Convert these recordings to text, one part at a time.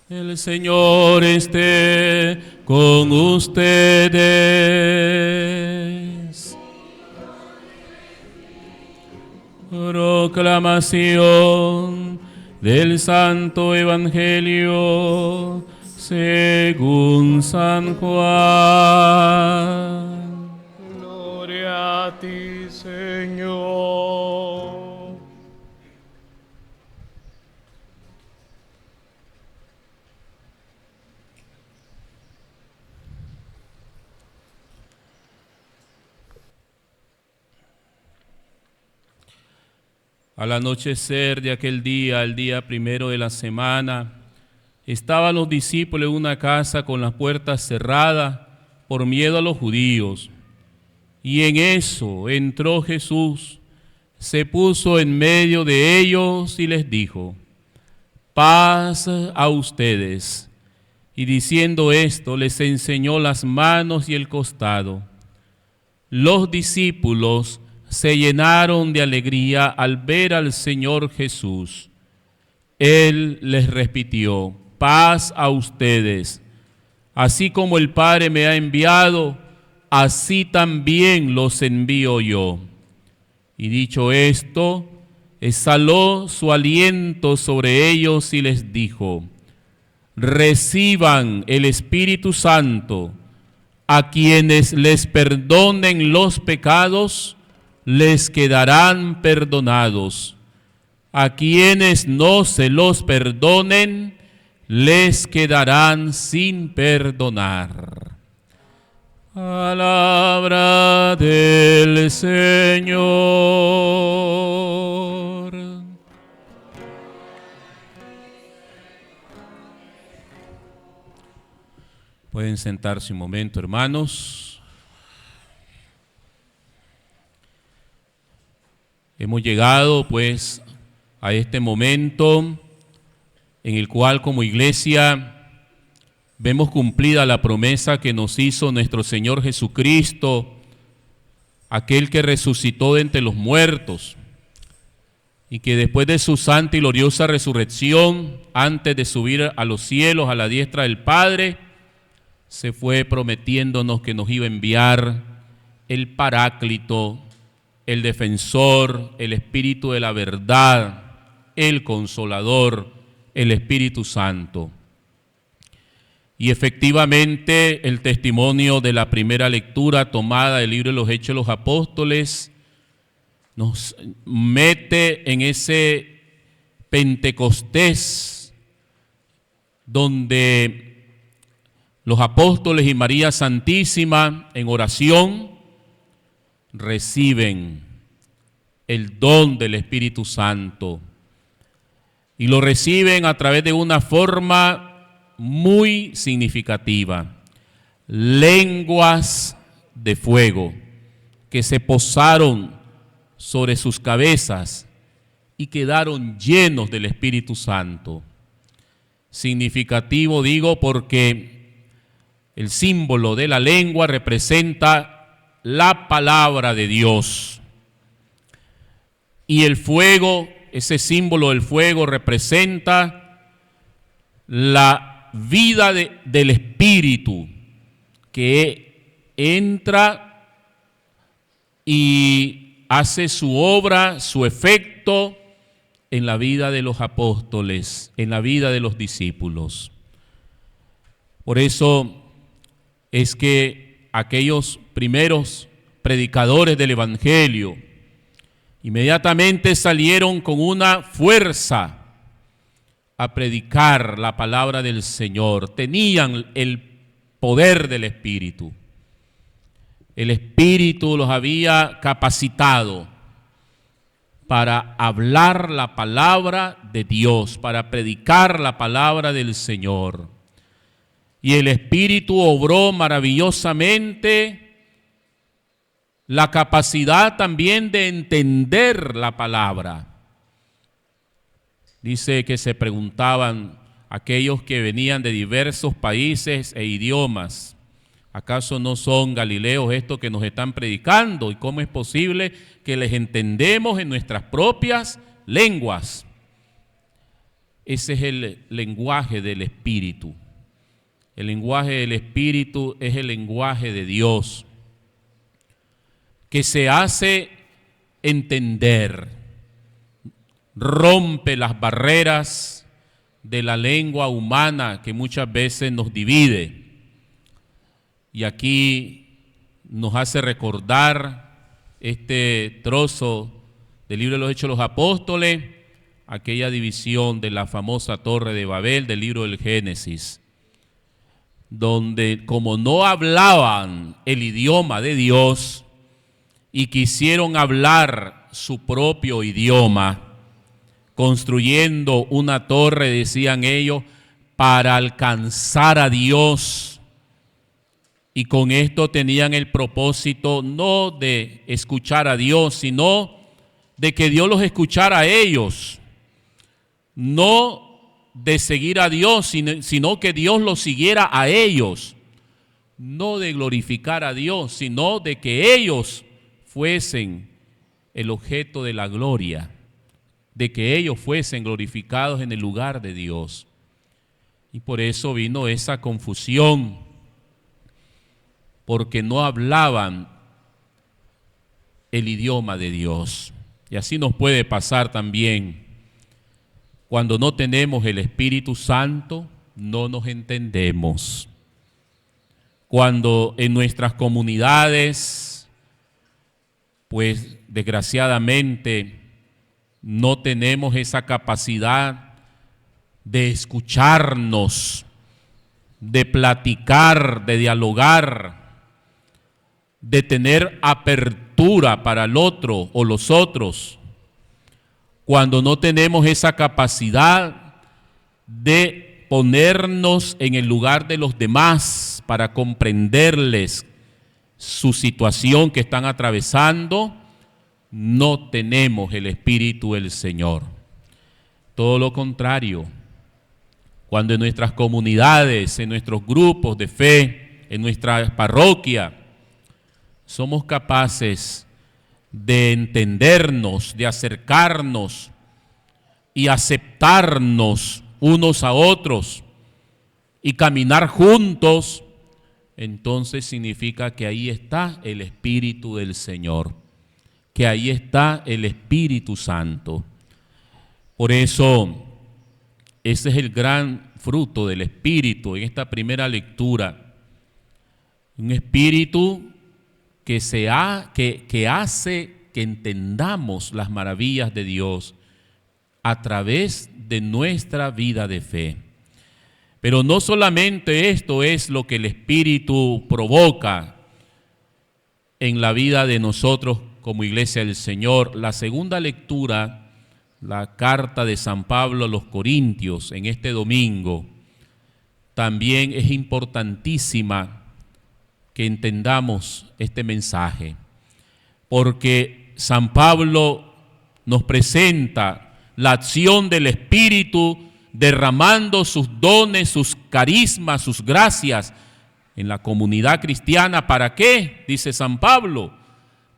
El Señor esté con ustedes. Proclamación del Santo Evangelio según San Juan. Gloria a ti, Señor. Al anochecer de aquel día, el día primero de la semana, estaban los discípulos en una casa con las puertas cerradas por miedo a los judíos. Y en eso entró Jesús, se puso en medio de ellos y les dijo: paz a ustedes. Y diciendo esto, les enseñó las manos y el costado. Los discípulos se llenaron de alegría al ver al Señor Jesús. Él les repitió: paz a ustedes. Así como el Padre me ha enviado, así también los envío yo. Y dicho esto, exhaló su aliento sobre ellos y les dijo: reciban el Espíritu Santo. A quienes les perdonen los pecados, les quedarán perdonados. A quienes no se los perdonen, les quedarán sin perdonar. Palabra del Señor. Pueden sentarse un momento, hermanos. Hemos llegado pues a este momento en el cual como iglesia vemos cumplida la promesa que nos hizo nuestro Señor Jesucristo, aquel que resucitó de entre los muertos y que después de su santa y gloriosa resurrección, antes de subir a los cielos a la diestra del Padre, se fue prometiéndonos que nos iba a enviar el Paráclito, el Defensor, el Espíritu de la verdad, el Consolador, el Espíritu Santo. Y efectivamente el testimonio de la primera lectura tomada del libro de los Hechos de los Apóstoles nos mete en ese Pentecostés donde los apóstoles y María Santísima en oración reciben el don del Espíritu Santo y lo reciben a través de una forma muy significativa: lenguas de fuego que se posaron sobre sus cabezas y quedaron llenos del Espíritu Santo. Significativo, digo, porque el símbolo de la lengua representa la palabra de Dios. Y el fuego, ese símbolo del fuego representa la vida del Espíritu que entra y hace su obra, su efecto en la vida de los apóstoles, en la vida de los discípulos. Por eso es que aquellos primeros predicadores del Evangelio inmediatamente salieron con una fuerza a predicar la palabra del Señor. Tenían el poder del Espíritu. El Espíritu los había capacitado para hablar la palabra de Dios, para predicar la palabra del Señor. Y el Espíritu obró maravillosamente la capacidad también de entender la palabra. Dice que se preguntaban aquellos que venían de diversos países e idiomas: ¿acaso no son galileos estos que nos están predicando? ¿Y cómo es posible que les entendemos en nuestras propias lenguas? ese es el lenguaje del Espíritu. El lenguaje del Espíritu es el lenguaje de Dios, que se hace entender, rompe las barreras de la lengua humana que muchas veces nos divide. Y aquí nos hace recordar este trozo del libro de los Hechos de los Apóstoles, aquella división de la famosa Torre de Babel del libro del Génesis, donde como no hablaban el idioma de Dios y quisieron hablar su propio idioma, construyendo una torre, decían ellos, para alcanzar a Dios. Y con esto tenían el propósito no de escuchar a Dios, sino de que Dios los escuchara a ellos. No de seguir a Dios, sino que Dios los siguiera a ellos. No de glorificar a Dios, sino de que ellos fuesen el objeto de la gloria, de que ellos fuesen glorificados en el lugar de Dios. Y por eso vino esa confusión, porque no hablaban el idioma de Dios. Y así nos puede pasar también. Cuando no tenemos el Espíritu Santo, no nos entendemos. Cuando en nuestras comunidades, pues desgraciadamente, no tenemos esa capacidad de escucharnos, de platicar, de dialogar, de tener apertura para el otro o los otros. Cuando no tenemos esa capacidad de ponernos en el lugar de los demás para comprenderles su situación que están atravesando, no tenemos el Espíritu del Señor. Todo lo contrario, cuando en nuestras comunidades, en nuestros grupos de fe, en nuestra parroquia, somos capaces de entendernos, de acercarnos y aceptarnos unos a otros y caminar juntos, entonces significa que ahí está el Espíritu del Señor, que ahí está el Espíritu Santo. Por eso, ese es el gran fruto del Espíritu en esta primera lectura. Un Espíritu que hace que entendamos las maravillas de Dios a través de nuestra vida de fe. Pero no solamente esto es lo que el Espíritu provoca en la vida de nosotros como Iglesia del Señor. La segunda lectura, la carta de San Pablo a los Corintios en este domingo, también es importantísima que entendamos este mensaje, porque San Pablo nos presenta la acción del Espíritu derramando sus dones, sus carismas, sus gracias en la comunidad cristiana. ¿Para qué? Dice San Pablo,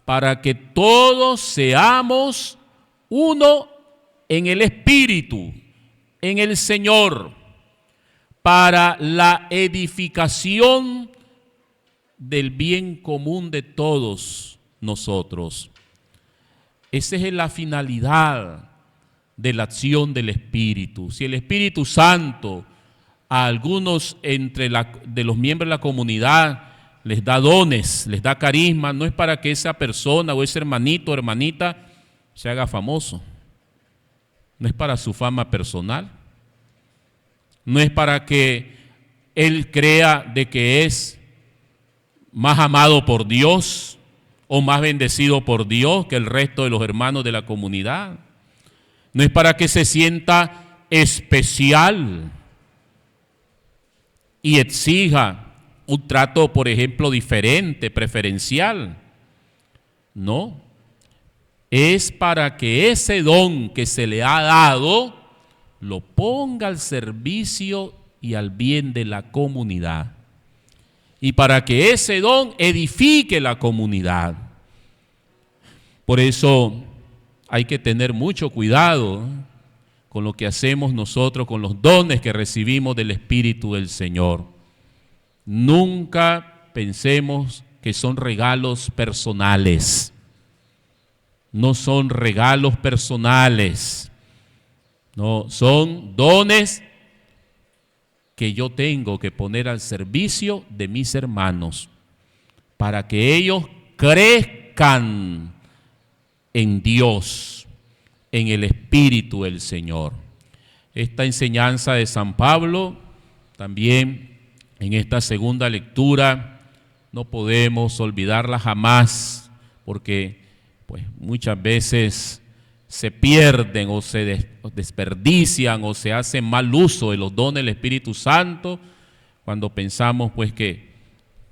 para que todos seamos uno en el Espíritu, en el Señor, para la edificación del bien común de todos nosotros. Esa es la finalidad de la acción del Espíritu. Si el Espíritu Santo a algunos de los miembros de la comunidad les da dones, les da carisma, no es para que esa persona o ese hermanito o hermanita se haga famoso. No es para su fama personal. No es para que él crea de que es más amado por Dios o más bendecido por Dios que el resto de los hermanos de la comunidad. No es para que se sienta especial y exija un trato, por ejemplo, diferente, preferencial. No, es para que ese don que se le ha dado lo ponga al servicio y al bien de la comunidad. Y para que ese don edifique la comunidad. Por eso hay que tener mucho cuidado con lo que hacemos nosotros, con los dones que recibimos del Espíritu del Señor. Nunca pensemos que son regalos personales. No son regalos personales. No, son dones que yo tengo que poner al servicio de mis hermanos para que ellos crezcan en Dios, en el Espíritu del Señor. Esta enseñanza de San Pablo, también en esta segunda lectura, no podemos olvidarla jamás, porque pues, muchas veces se pierden o se desperdician o se hace mal uso de los dones del Espíritu Santo cuando pensamos pues que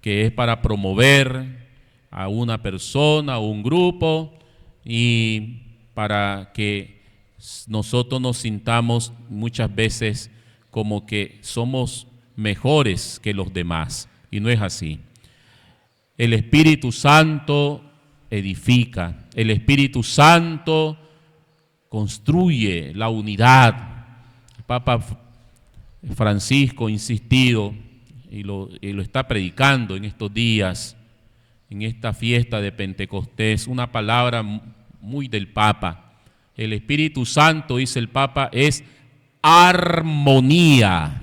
es para promover a una persona o un grupo y para que nosotros nos sintamos muchas veces como que somos mejores que los demás, y no es así. El Espíritu Santo edifica, el Espíritu Santo construye la unidad. El Papa Francisco ha insistido y lo está predicando en estos días, en esta fiesta de Pentecostés, una palabra muy del Papa. El Espíritu Santo, dice el Papa, es armonía.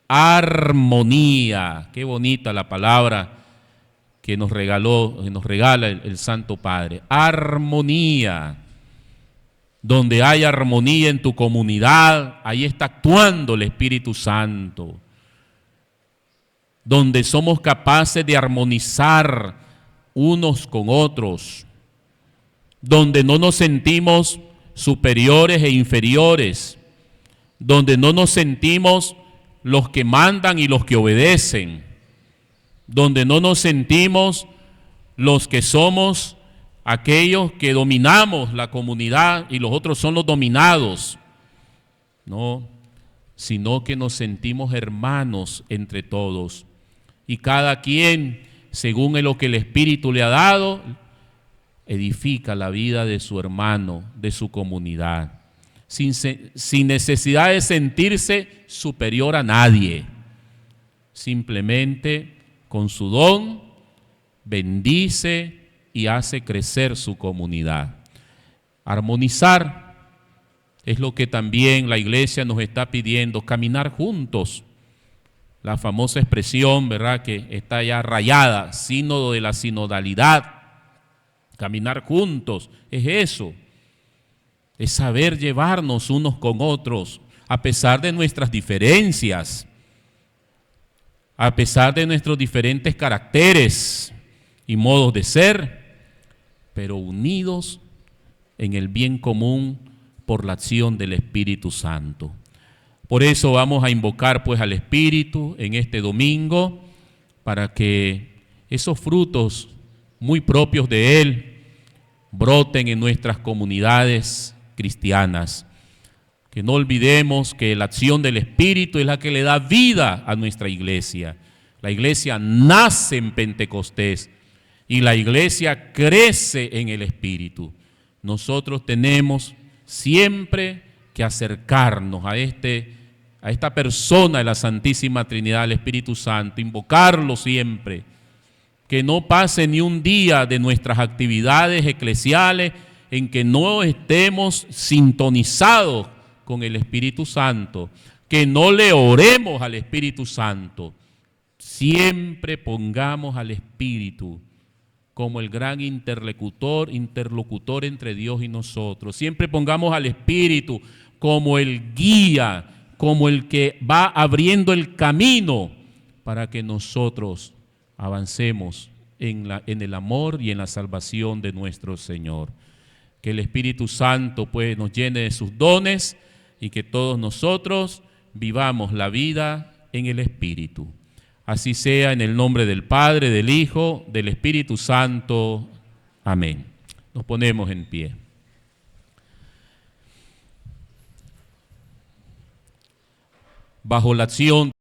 Armonía. Qué bonita la palabra que nos regala el Santo Padre. Armonía. Donde hay armonía en tu comunidad, ahí está actuando el Espíritu Santo. Donde somos capaces de armonizar unos con otros. Donde no nos sentimos superiores e inferiores. Donde no nos sentimos los que mandan y los que obedecen. Donde no nos sentimos los que somos aquellos que dominamos la comunidad y los otros son los dominados. No, sino que nos sentimos hermanos entre todos. Y cada quien, según lo que el Espíritu le ha dado, edifica la vida de su hermano, de su comunidad, sin necesidad de sentirse superior a nadie. Simplemente con su don bendice y hace crecer su comunidad. Armonizar es lo que también la Iglesia nos está pidiendo, caminar juntos. La famosa expresión, ¿verdad?, que está ya rayada, sínodo de la sinodalidad. Caminar juntos es eso, es saber llevarnos unos con otros, a pesar de nuestras diferencias, a pesar de nuestros diferentes caracteres y modos de ser, pero unidos en el bien común por la acción del Espíritu Santo. Por eso vamos a invocar pues al Espíritu en este domingo para que esos frutos muy propios de Él broten en nuestras comunidades cristianas. Que no olvidemos que la acción del Espíritu es la que le da vida a nuestra iglesia. La iglesia nace en Pentecostés y la iglesia crece en el Espíritu. Nosotros tenemos siempre que acercarnos a esta persona de la Santísima Trinidad, el Espíritu Santo, invocarlo siempre. Que no pase ni un día de nuestras actividades eclesiales en que no estemos sintonizados con el Espíritu Santo, que no le oremos al Espíritu Santo. Siempre pongamos al Espíritu como el gran interlocutor entre Dios y nosotros. Siempre pongamos al Espíritu como el guía, como el que va abriendo el camino para que nosotros avancemos en el amor y en la salvación de nuestro Señor. Que el Espíritu Santo pues nos llene de sus dones y que todos nosotros vivamos la vida en el Espíritu. Así sea, en el nombre del Padre, del Hijo, del Espíritu Santo. Amén. Nos ponemos en pie. Bajo la acción